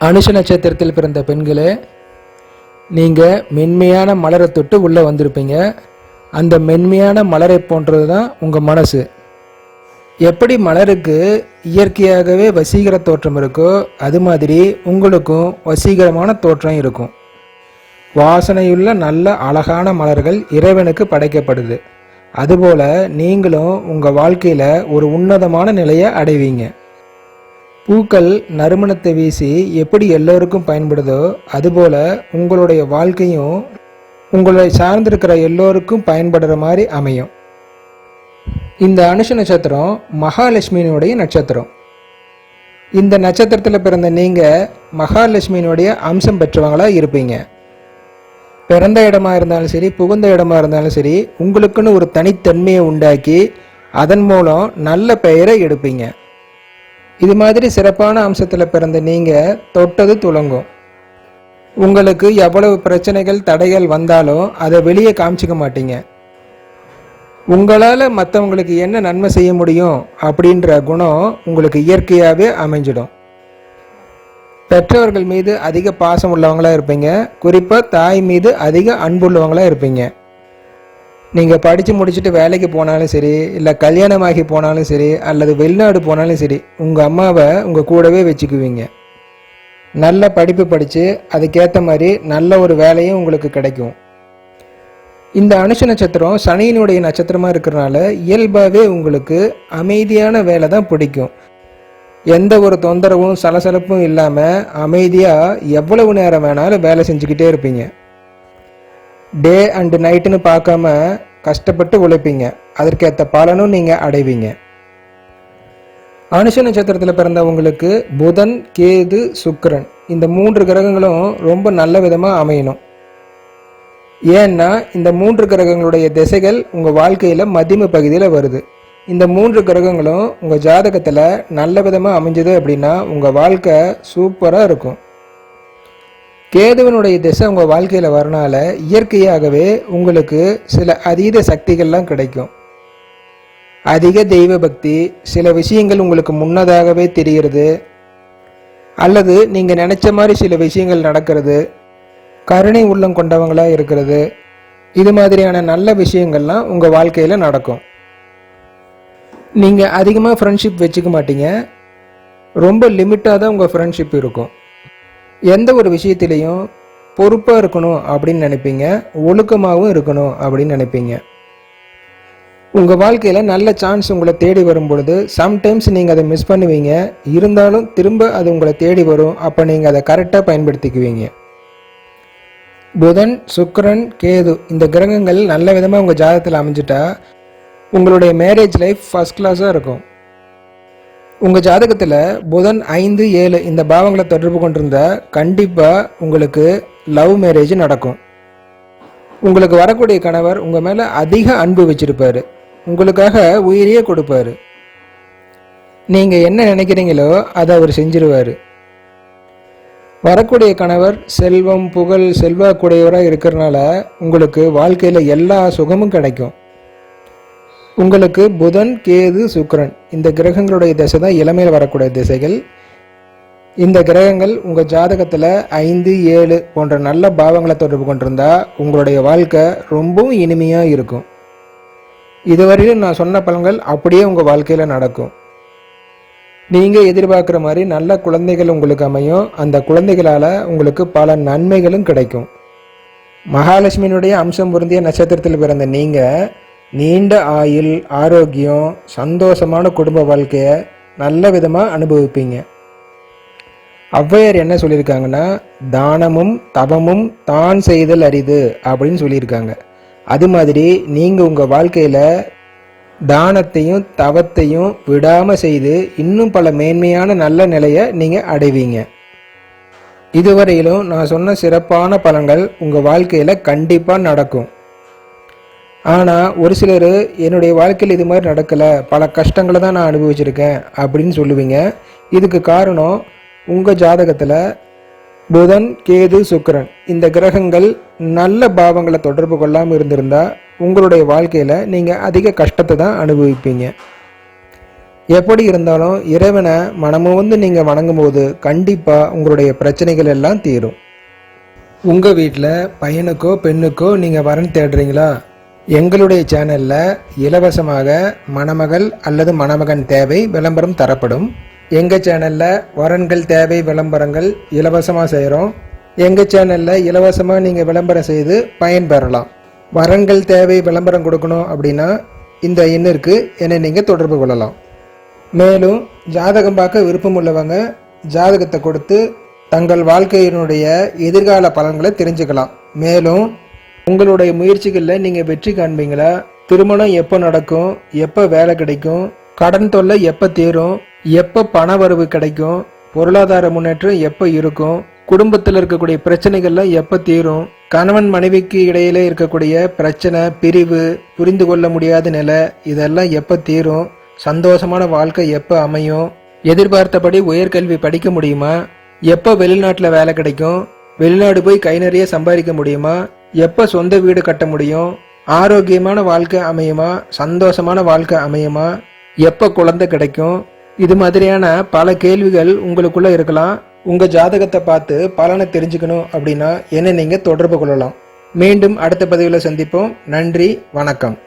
அனுஷ நட்சத்திரத்தில் பிறந்த பெண்களே, நீங்கள் மென்மையான மலரை தொட்டு உள்ளே வந்திருப்பீங்க. அந்த மென்மையான மலரை போன்றது தான் உங்கள் மனசு. எப்படி மலருக்கு இயற்கையாகவே வசீகர தோற்றம் இருக்கோ, அது மாதிரி உங்களுக்கும் வசீகரமான தோற்றம் இருக்கும். வாசனையுள்ள நல்ல அழகான மலர்கள் இறைவனுக்கு படைக்கப்படுது. அதுபோல் நீங்களும் உங்கள் வாழ்க்கையில் ஒரு உன்னதமான நிலையை அடைவீங்க. பூக்கள் நறுமணத்தை வீசி எப்படி எல்லோருக்கும் பயன்படுதோ, அதுபோல் உங்களுடைய வாழ்க்கையும் உங்களை சார்ந்திருக்கிற எல்லோருக்கும் பயன்படுற மாதிரி அமையும். இந்த அனுஷ நட்சத்திரம் மகாலட்சுமியினுடைய நட்சத்திரம். இந்த நட்சத்திரத்தில் பிறந்த நீங்கள் மகாலட்சுமியினுடைய அம்சம் பெற்றவங்களாக இருப்பீங்க. பிறந்த இடமா இருந்தாலும் சரி, புகுந்த இடமா இருந்தாலும் சரி, உங்களுக்குன்னு ஒரு தனித்தன்மையை உண்டாக்கி அதன் மூலம் நல்ல பெயரை எடுப்பீங்க. இது மாதிரி சிறப்பான அம்சத்தில் பிறந்த நீங்கள் தொட்டது துலங்கும். உங்களுக்கு எவ்வளவு பிரச்சனைகள் தடைகள் வந்தாலும் அதை வெளியே காமிச்சிக்க மாட்டீங்க. உங்களால் மற்றவங்களுக்கு என்ன நன்மை செய்ய முடியும் அப்படின்ற குணம் உங்களுக்கு இயற்கையாகவே அமைஞ்சிடும். பெற்றவர்கள் மீது அதிக பாசம் உள்ளவங்களாக இருப்பீங்க. குறிப்பாக தாய் மீது அதிக அன்புள்ளவங்களாக இருப்பீங்க. நீங்கள் படித்து முடிச்சுட்டு வேலைக்கு போனாலும் சரி, இல்லை கல்யாணமாகி போனாலும் சரி, அல்லது வெளிநாடு போனாலும் சரி, உங்கள் அம்மாவை உங்கள் கூடவே வச்சுக்குவீங்க. நல்ல படிப்பு படித்து அதுக்கேற்ற மாதிரி நல்ல ஒரு வேலையும் உங்களுக்கு கிடைக்கும். இந்த அனுஷ நட்சத்திரம் சனியினுடைய நட்சத்திரமாக இருக்கிறனால இயல்பாகவே உங்களுக்கு அமைதியான வேலை தான் பிடிக்கும். எந்த ஒரு தொந்தரவும் சலசலப்பும் இல்லாமல் அமைதியாக எவ்வளவு நேரம் வேணாலும் வேலை செஞ்சுக்கிட்டே இருப்பீங்க. டே அண்டு நைட்டுன்னு பார்க்காம கஷ்டப்பட்டு உழைப்பீங்க. அதற்கேற்ற பலனும் நீங்கள் அடைவீங்க. அனுஷ நட்சத்திரத்தில் பிறந்தவங்களுக்கு புதன், கேது, சுக்கிரன் இந்த 3 கிரகங்களும் ரொம்ப நல்ல விதமாக அமையணும். ஏன்னா இந்த 3 கிரகங்களுடைய திசைகள் உங்கள் வாழ்க்கையில் மத்தியம பகுதியில் வருது. இந்த 3 கிரகங்களும் உங்கள் ஜாதகத்தில் நல்ல விதமாக அமைஞ்சது அப்படின்னா உங்கள் வாழ்க்கை சூப்பராக இருக்கும். கேதுவனுடைய திசை உங்கள் வாழ்க்கையில் வரனால இயற்கையாகவே உங்களுக்கு சில அதீத சக்திகள்லாம் கிடைக்கும். அதிக தெய்வ பக்தி, சில விஷயங்கள் உங்களுக்கு முன்னதாகவே தெரிகிறது, அல்லது நீங்கள் நினச்ச மாதிரி சில விஷயங்கள் நடக்கிறது, கருணை உள்ளம் கொண்டவங்களாக இருக்கிறது, இது மாதிரியான நல்ல விஷயங்கள்லாம் உங்கள் வாழ்க்கையில் நடக்கும். நீங்கள் அதிகமாக ஃப்ரெண்ட்ஷிப் வச்சுக்க மாட்டீங்க. ரொம்ப லிமிட்டாக தான் உங்கள் ஃப்ரெண்ட்ஷிப் இருக்கும். எந்த ஒரு விஷயத்திலையும் பொறுப்பாக இருக்கணும் அப்படின்னு நினைப்பீங்க, ஒழுக்கமாகவும் இருக்கணும் அப்படின்னு நினைப்பீங்க. உங்கள் வாழ்க்கையில் நல்ல சான்ஸ் உங்களை தேடி வரும் பொழுது சம்டைம்ஸ் நீங்கள் அதை மிஸ் பண்ணுவீங்க. இருந்தாலும் திரும்ப அது உங்களை தேடி வரும். அப்போ நீங்கள் அதை கரெக்டாக பயன்படுத்திக்குவீங்க. புதன், சுக்கிரன், கேது இந்த கிரகங்கள் நல்ல விதமாக உங்கள் ஜாதகத்தில் அமைஞ்சிட்டா உங்களுடைய மேரேஜ் லைஃப் ஃபர்ஸ்ட் கிளாஸாக இருக்கும். உங்கள் ஜாதகத்தில் புதன் 5, 7 இந்த பாவங்களை தொடர்பு கொண்டிருந்தால் கண்டிப்பாக உங்களுக்கு லவ் மேரேஜ் நடக்கும். உங்களுக்கு வரக்கூடிய கணவர் உங்கள் மேலே அதிக அன்பு வச்சுருப்பார். உங்களுக்காக உயிரையே கொடுப்பார். நீங்கள் என்ன நினைக்கிறீங்களோ அதை அவர் செஞ்சிருவார். வரக்கூடிய கணவர் செல்வம், புகழ், செல்வாக்குடையவராக இருக்கிறனால உங்களுக்கு வாழ்க்கையில் எல்லா சுகமும் கிடைக்கும். உங்களுக்கு புதன், கேது, சுக்கிரன் இந்த கிரகங்களுடைய திசை தான் இளமையில் வரக்கூடிய திசைகள். இந்த கிரகங்கள் உங்கள் ஜாதகத்தில் 5, 7 போன்ற நல்ல பாவங்களை தொடர்பு கொண்டிருந்தா உங்களுடைய வாழ்க்கை ரொம்பவும் இனிமையாக இருக்கும். இதுவரையிலும் நான் சொன்ன பலன்கள் அப்படியே உங்கள் வாழ்க்கையில் நடக்கும். நீங்கள் எதிர்பார்க்குற மாதிரி நல்ல குழந்தைகள் உங்களுக்கு அமையும். அந்த குழந்தைகளால் உங்களுக்கு பல நன்மைகளும் கிடைக்கும். மகாலட்சுமியினுடைய அம்சம் பொருந்திய நட்சத்திரத்தில் பிறந்த நீங்கள் நீண்ட ஆயுள், ஆரோக்கியம், சந்தோஷமான குடும்ப வாழ்க்கையை நல்ல விதமாக அனுபவிப்பீங்க. ஔவையார் என்ன சொல்லியிருக்காங்கன்னா, தானமும் தவமும் தான் செய்தல் அரிது அப்படின்னு சொல்லியிருக்காங்க. அது மாதிரி நீங்கள் உங்கள் வாழ்க்கையில் தானத்தையும் தவத்தையும் விடாமல் செய்து இன்னும் பல மேன்மையான நல்ல நிலையை நீங்கள் அடைவீங்க. இதுவரையிலும் நான் சொன்ன சிறப்பான பலன்கள் உங்கள் வாழ்க்கையில் கண்டிப்பாக நடக்கும். ஆனால் ஒரு சிலர் என்னுடைய வாழ்க்கையில் இது மாதிரி நடக்கலை, பல கஷ்டங்களை தான் நான் அனுபவிச்சிருக்கேன் அப்படின்னு சொல்லுவீங்க. இதுக்கு காரணம் உங்கள் ஜாதகத்தில் புதன், கேது, சுக்கிரன் இந்த கிரகங்கள் நல்ல பாவங்களை தொடர்பு கொள்ளாமல் இருந்திருந்தால் உங்களுடைய வாழ்க்கையில் நீங்கள் அதிக கஷ்டத்தை தான் அனுபவிப்பீங்க. எப்படி இருந்தாலும் இறைவனை மனமுவந்து நீங்கள் வணங்கும்போது கண்டிப்பாக உங்களுடைய பிரச்சனைகள் எல்லாம் தீரும். உங்கள் வீட்டில் பையனுக்கோ பெண்ணுக்கோ நீங்கள் வரன் தேடுறீங்களா? எங்களுடைய சேனலில் இலவசமாக மணமகள் அல்லது மணமகன் தேவை விளம்பரம் தரப்படும். எங்கள் சேனலில் வரன்கள் தேவை விளம்பரங்கள் இலவசமாக செய்கிறோம். எங்கள் சேனலில் இலவசமாக நீங்கள் விளம்பரம் செய்து பயன்பெறலாம். வரன்கள் தேவை விளம்பரம் கொடுக்கணும் அப்படின்னா இந்த எண்ணிற்கு என்னை நீங்கள் தொடர்பு கொள்ளலாம். மேலும் ஜாதகம் பார்க்க விருப்பம் உள்ளவங்க ஜாதகத்தை கொடுத்து தங்கள் வாழ்க்கையினுடைய எதிர்கால பலன்களை தெரிஞ்சுக்கலாம். மேலும் உங்களுடைய முயற்சிகளில் நீங்கள் வெற்றி காண்பீங்களா? திருமணம் எப்போ நடக்கும்? எப்போ வேலை கிடைக்கும்? கடன் தொல்லை எப்போ தீரும்? எப்போ பண வரவு கிடைக்கும்? பொருளாதார முன்னேற்றம் எப்போ இருக்கும்? குடும்பத்தில் இருக்கக்கூடிய பிரச்சனைகள்லாம் எப்போ தீரும்? கணவன் மனைவிக்கு இடையிலே இருக்கக்கூடிய பிரச்சனை, பிரிவு, புரிந்து கொள்ள முடியாத நிலை இதெல்லாம் எப்போ தீரும்? சந்தோஷமான வாழ்க்கை எப்போ அமையும்? எதிர்பார்த்தபடி உயர்கல்வி படிக்க முடியுமா? எப்போ வெளிநாட்டில் வேலை கிடைக்கும்? வெளிநாடு போய் கை நிறைய சம்பாதிக்க முடியுமா? எப்போ சொந்த வீடு கட்ட முடியும்? ஆரோக்கியமான வாழ்க்கை அமையுமா? சந்தோஷமான வாழ்க்கை அமையுமா? எப்போ குழந்தை கிடைக்கும்? இது மாதிரியான பல கேள்விகள் உங்களுக்குள்ள இருக்கலாம். உங்கள் ஜாதகத்தை பார்த்து பலனை தெரிஞ்சுக்கணும் அப்படின்னா என்ன நீங்கள் தொடர்பு கொள்ளலாம். மீண்டும் அடுத்த பதிவில் சந்திப்போம். நன்றி, வணக்கம்.